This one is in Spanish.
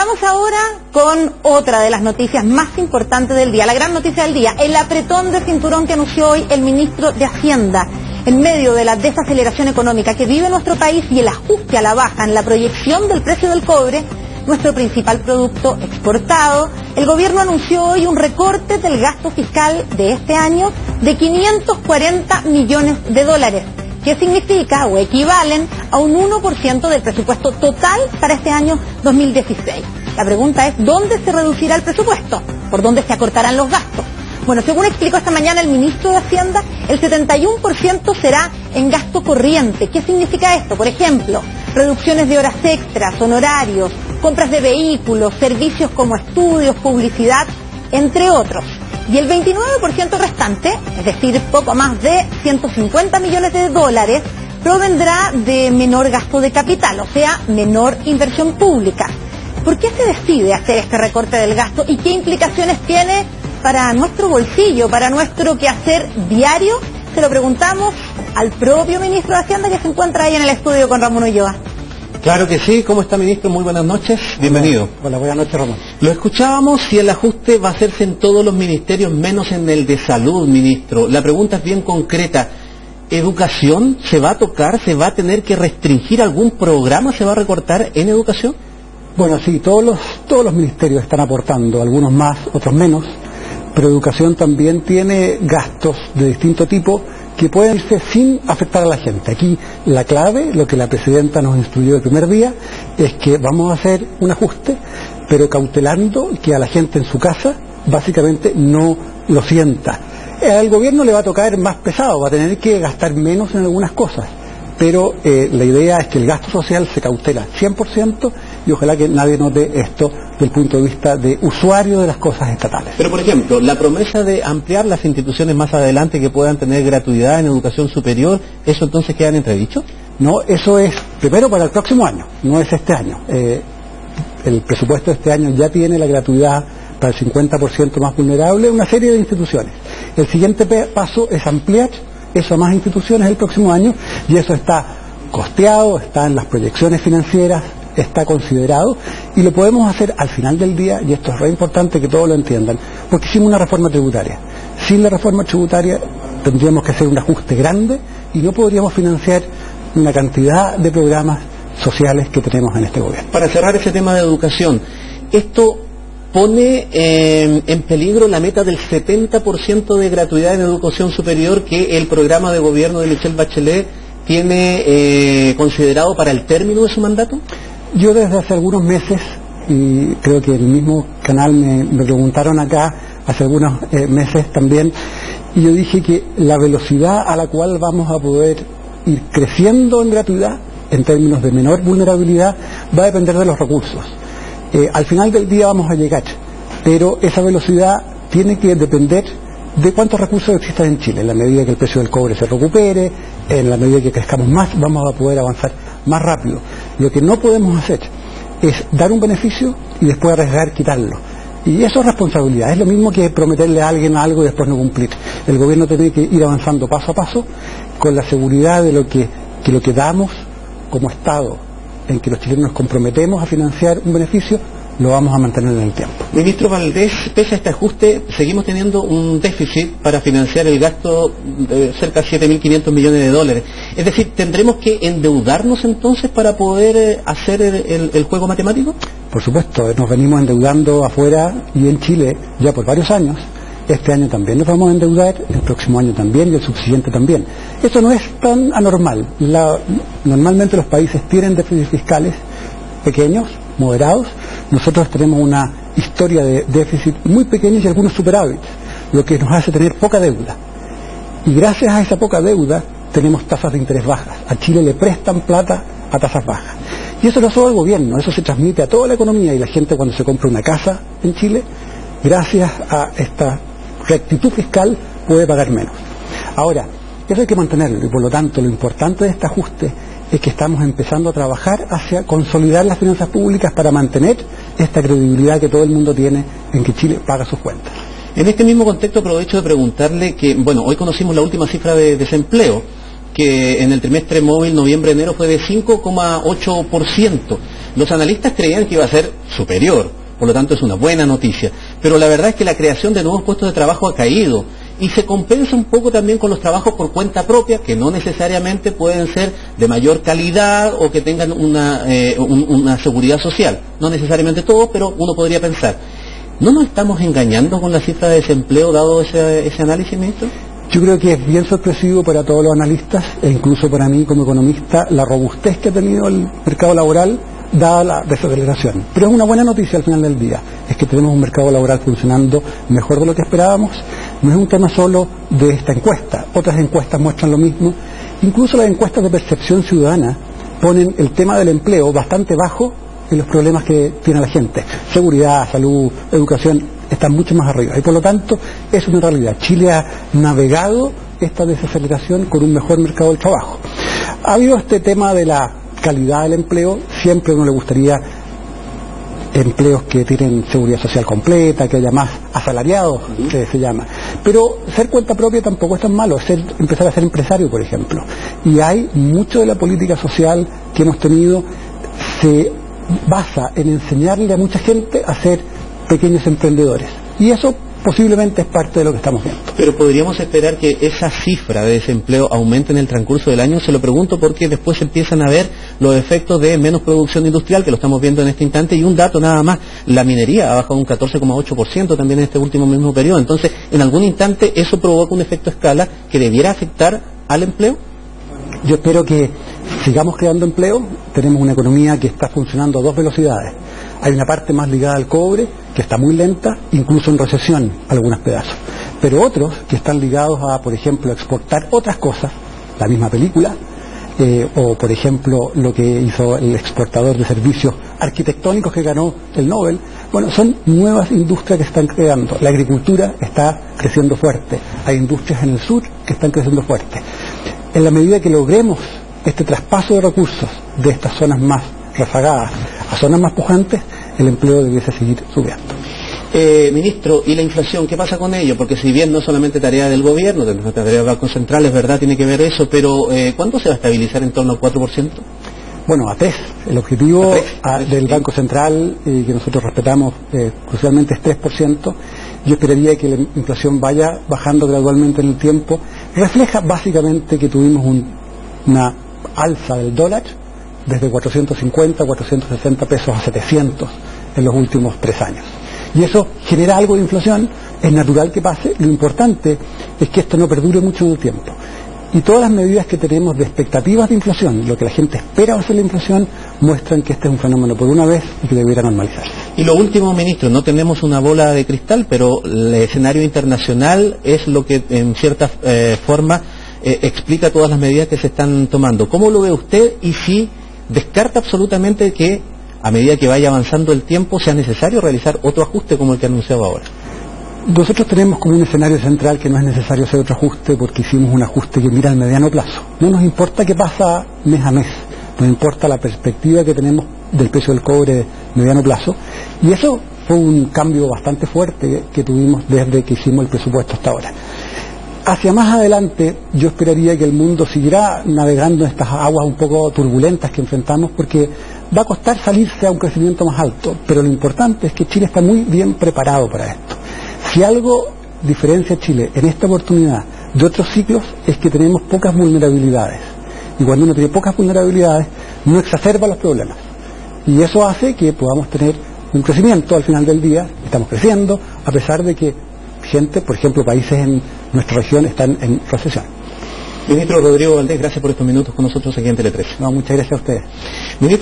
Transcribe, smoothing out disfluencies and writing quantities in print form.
Vamos ahora con otra de las noticias más importantes del día, la gran noticia del día, el apretón de cinturón que anunció hoy el ministro de Hacienda. En medio de la desaceleración económica que vive nuestro país y el ajuste a la baja en la proyección del precio del cobre, nuestro principal producto exportado, el gobierno anunció hoy un recorte del gasto fiscal de este año de 540 millones de dólares, que significa o equivalen a un 1% del presupuesto total para este año 2016. La pregunta es, ¿dónde se reducirá el presupuesto? ¿Por dónde se acortarán los gastos? Bueno, según explicó esta mañana el ministro de Hacienda, el 71% será en gasto corriente. ¿Qué significa esto? Por ejemplo, reducciones de horas extras, honorarios, compras de vehículos, servicios como estudios, publicidad, entre otros. Y el 29% restante, es decir, poco más de 150 millones de dólares, provendrá de menor gasto de capital, o sea, menor inversión pública. ¿Por qué se decide hacer este recorte del gasto y qué implicaciones tiene para nuestro bolsillo, para nuestro quehacer diario? Se lo preguntamos al propio ministro de Hacienda, que se encuentra ahí en el estudio con Ramón Ulloa. Claro que sí. ¿Cómo está, ministro? Muy buenas noches. Bienvenido. Hola, buenas noches, Ramón. Lo escuchábamos y el ajuste va a hacerse en todos los ministerios, menos en el de salud, ministro. La pregunta es bien concreta. ¿Educación se va a tocar? ¿Se va a tener que restringir algún programa? ¿Se va a recortar en educación? Bueno, sí, todos los ministerios están aportando, algunos más, otros menos, pero educación también tiene gastos de distinto tipo que pueden irse sin afectar a la gente. Aquí la clave, lo que la presidenta nos instruyó el primer día, es que vamos a hacer un ajuste, pero cautelando que a la gente en su casa básicamente no lo sienta. Al gobierno le va a tocar más pesado, va a tener que gastar menos en algunas cosas, pero la idea es que el gasto social se cautela 100% y ojalá que nadie note esto desde el punto de vista de usuario de las cosas estatales. Pero, por ejemplo, la promesa de ampliar las instituciones más adelante que puedan tener gratuidad en educación superior, ¿eso entonces queda en entredicho? No, eso es primero para el próximo año, no es este año. El presupuesto de este año ya tiene la gratuidad para el 50% más vulnerable, una serie de instituciones. El siguiente paso es ampliar eso a más instituciones el próximo año, y eso está costeado, está en las proyecciones financieras, está considerado, y lo podemos hacer al final del día, y esto es re importante que todos lo entiendan, porque hicimos una reforma tributaria. Sin la reforma tributaria tendríamos que hacer un ajuste grande y no podríamos financiar una cantidad de programas sociales que tenemos en este gobierno. Para cerrar ese tema de educación, esto pone en peligro la meta del 70% de gratuidad en educación superior que el programa de gobierno de Michelle Bachelet tiene considerado para el término de su mandato. Yo desde hace algunos meses, y creo que el mismo canal me preguntaron acá hace algunos meses también, y yo dije que la velocidad a la cual vamos a poder ir creciendo en gratuidad, en términos de menor vulnerabilidad, va a depender de los recursos. Al final del día vamos a llegar, pero esa velocidad tiene que depender de cuántos recursos existen en Chile. En la medida que el precio del cobre se recupere, en la medida que crezcamos más, vamos a poder avanzar más rápido. Lo que no podemos hacer es dar un beneficio y después arriesgar quitarlo. Y eso es responsabilidad. Es lo mismo que prometerle a alguien algo y después no cumplir. El gobierno tiene que ir avanzando paso a paso con la seguridad de lo que damos como Estado, en que los chilenos nos comprometemos a financiar un beneficio, lo vamos a mantener en el tiempo. Ministro Valdés, pese a este ajuste, seguimos teniendo un déficit para financiar el gasto de cerca de 7.500 millones de dólares. Es decir, ¿tendremos que endeudarnos entonces para poder hacer el juego matemático? Por supuesto, nos venimos endeudando afuera y en Chile ya por varios años. Este año también nos vamos a endeudar, el próximo año también y el subsiguiente también. Esto no es tan anormal. Normalmente los países tienen déficits fiscales pequeños, moderados. Nosotros tenemos una historia de déficit muy pequeños y algunos superávits, lo que nos hace tener poca deuda. Y gracias a esa poca deuda tenemos tasas de interés bajas. A Chile le prestan plata a tasas bajas. Y eso lo hace el gobierno, eso se transmite a toda la economía, y la gente cuando se compra una casa en Chile, gracias a esta rectitud fiscal, puede pagar menos. Ahora, eso hay que mantenerlo, y por lo tanto lo importante de este ajuste es que estamos empezando a trabajar hacia consolidar las finanzas públicas para mantener esta credibilidad que todo el mundo tiene en que Chile paga sus cuentas. En este mismo contexto aprovecho de preguntarle que, bueno, hoy conocimos la última cifra de desempleo, que en el trimestre móvil noviembre-enero fue de 5,8%. Los analistas creían que iba a ser superior, por lo tanto es una buena noticia. Pero la verdad es que la creación de nuevos puestos de trabajo ha caído y se compensa un poco también con los trabajos por cuenta propia, que no necesariamente pueden ser de mayor calidad o que tengan una seguridad social. No necesariamente todos, pero uno podría pensar. ¿No nos estamos engañando con la cifra de desempleo dado ese análisis, ministro? Yo creo que es bien sorpresivo para todos los analistas e incluso para mí como economista la robustez que ha tenido el mercado laboral dada la desaceleración. Pero es una buena noticia al final del día, es que tenemos un mercado laboral funcionando mejor de lo que esperábamos. No es un tema solo de esta encuesta, otras encuestas muestran lo mismo. Incluso las encuestas de percepción ciudadana ponen el tema del empleo bastante bajo en los problemas que tiene la gente. Seguridad, salud, educación están mucho más arriba y por lo tanto es una realidad. Chile ha navegado esta desaceleración con un mejor mercado del trabajo. Ha habido este tema de la calidad del empleo, siempre a uno le gustaría empleos que tienen seguridad social completa, que haya más asalariados, que se llama. Pero ser cuenta propia tampoco es tan malo, empezar a ser empresario, por ejemplo. Y hay mucho de la política social que hemos tenido, se basa en enseñarle a mucha gente a ser pequeños emprendedores. Y eso posiblemente es parte de lo que estamos viendo. Pero podríamos esperar que esa cifra de desempleo aumente en el transcurso del año. Se lo pregunto porque después se empiezan a ver los efectos de menos producción industrial, que lo estamos viendo en este instante, y un dato nada más, la minería ha bajado un 14,8% también en este último mismo periodo. Entonces, en algún instante eso provoca un efecto escala que debiera afectar al empleo. Yo espero que sigamos creando empleo. Tenemos una economía que está funcionando a dos velocidades. Hay una parte más ligada al cobre, que está muy lenta, incluso en recesión, algunos pedazos. Pero otros que están ligados a, por ejemplo, exportar otras cosas, la misma película, o por ejemplo lo que hizo el exportador de servicios arquitectónicos que ganó el Nobel. Bueno, son nuevas industrias que están creando. La agricultura está creciendo fuerte. Hay industrias en el sur que están creciendo fuerte. En la medida que logremos este traspaso de recursos de estas zonas más rezagadas a zonas más pujantes, el empleo debiese seguir subiendo. Ministro, ¿y la inflación? ¿Qué pasa con ello? Porque si bien no es solamente tarea del gobierno, de tarea del Banco Central, es verdad, tiene que ver eso, pero ¿cuándo se va a estabilizar en torno al 4%? Bueno, a 3. El objetivo del Banco Central, que nosotros respetamos crucialmente, es 3%. Yo esperaría que la inflación vaya bajando gradualmente en el tiempo. Refleja básicamente que tuvimos una alza del dólar desde 450, 460 pesos a 700 en los últimos 3 años. Y eso genera algo de inflación, es natural que pase. Lo importante es que esto no perdure mucho en el tiempo. Y todas las medidas que tenemos de expectativas de inflación, lo que la gente espera hacer la inflación, muestran que este es un fenómeno por una vez y que debiera normalizarse. Y lo último, ministro, no tenemos una bola de cristal, pero el escenario internacional es lo que en cierta forma explica todas las medidas que se están tomando. ¿Cómo lo ve usted y si descarta absolutamente que a medida que vaya avanzando el tiempo sea necesario realizar otro ajuste como el que ha anunciado ahora? Nosotros tenemos como un escenario central que no es necesario hacer otro ajuste porque hicimos un ajuste que mira al mediano plazo. No nos importa qué pasa mes a mes, nos importa la perspectiva que tenemos del precio del cobre de mediano plazo, y eso fue un cambio bastante fuerte que tuvimos desde que hicimos el presupuesto hasta ahora. Hacia más adelante yo esperaría que el mundo siguiera navegando en estas aguas un poco turbulentas que enfrentamos, porque va a costar salirse a un crecimiento más alto, pero lo importante es que Chile está muy bien preparado para esto. Si algo diferencia a Chile en esta oportunidad de otros ciclos es que tenemos pocas vulnerabilidades, y cuando uno tiene pocas vulnerabilidades no exacerba los problemas, y eso hace que podamos tener un crecimiento al final del día. Estamos creciendo a pesar de que gente, por ejemplo, países en nuestra región están en recesión. Ministro Rodrigo Valdés, gracias por estos minutos con nosotros aquí en Tele 13. No, muchas gracias a ustedes. Ministro,